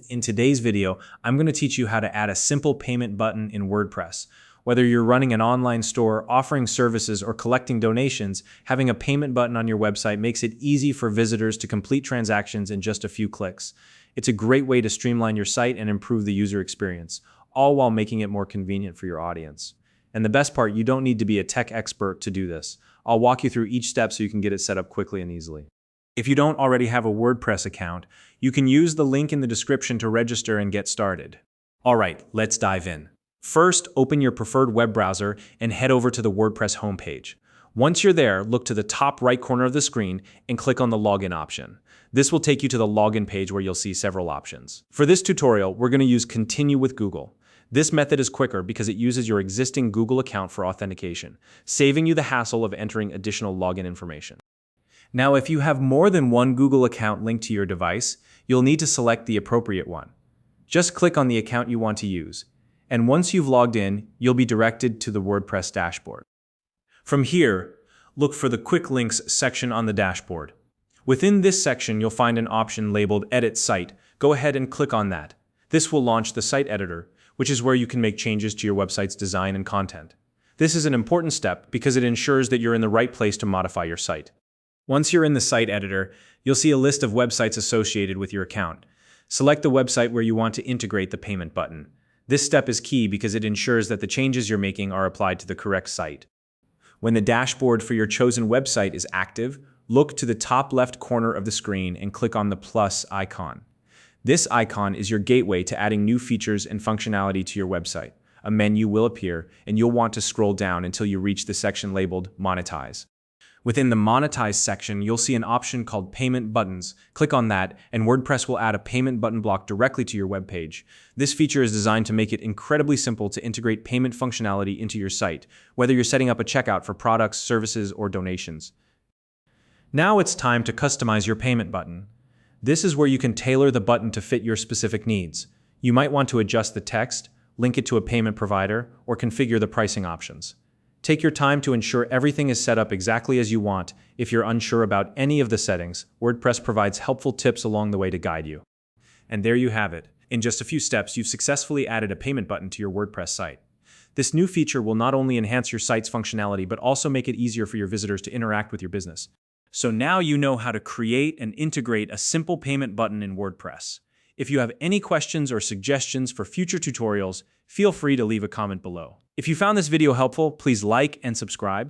In today's video, I'm going to teach you how to add a simple payment button in WordPress. Whether you're running an online store, offering services, or collecting donations, having a payment button on your website makes it easy for visitors to complete transactions in just a few clicks. It's a great way to streamline your site and improve the user experience, all while making it more convenient for your audience. And the best part, you don't need to be a tech expert to do this. I'll walk you through each step so you can get it set up quickly and easily. If you don't already have a WordPress account, you can use the link in the description to register and get started. All right, let's dive in. First, open your preferred web browser and head over to the WordPress homepage. Once you're there, look to the top right corner of the screen and click on the login option. This will take you to the login page where you'll see several options. For this tutorial, we're going to use Continue with Google. This method is quicker because it uses your existing Google account for authentication, saving you the hassle of entering additional login information. Now, if you have more than one Google account linked to your device, you'll need to select the appropriate one. Just click on the account you want to use, and once you've logged in, you'll be directed to the WordPress dashboard. From here, look for the Quick Links section on the dashboard. Within this section, you'll find an option labeled Edit Site. Go ahead and click on that. This will launch the site editor, which is where you can make changes to your website's design and content. This is an important step because it ensures that you're in the right place to modify your site. Once you're in the site editor, you'll see a list of websites associated with your account. Select the website where you want to integrate the payment button. This step is key because it ensures that the changes you're making are applied to the correct site. When the dashboard for your chosen website is active, look to the top left corner of the screen and click on the plus icon. This icon is your gateway to adding new features and functionality to your website. A menu will appear, and you'll want to scroll down until you reach the section labeled Monetize. Within the Monetize section, you'll see an option called Payment Buttons. Click on that, and WordPress will add a payment button block directly to your web page. This feature is designed to make it incredibly simple to integrate payment functionality into your site, whether you're setting up a checkout for products, services, or donations. Now it's time to customize your payment button. This is where you can tailor the button to fit your specific needs. You might want to adjust the text, link it to a payment provider, or configure the pricing options. Take your time to ensure everything is set up exactly as you want. If you're unsure about any of the settings, WordPress provides helpful tips along the way to guide you. And there you have it. In just a few steps, you've successfully added a payment button to your WordPress site. This new feature will not only enhance your site's functionality, but also make it easier for your visitors to interact with your business. So now you know how to create and integrate a simple payment button in WordPress. If you have any questions or suggestions for future tutorials, feel free to leave a comment below. If you found this video helpful, please like and subscribe.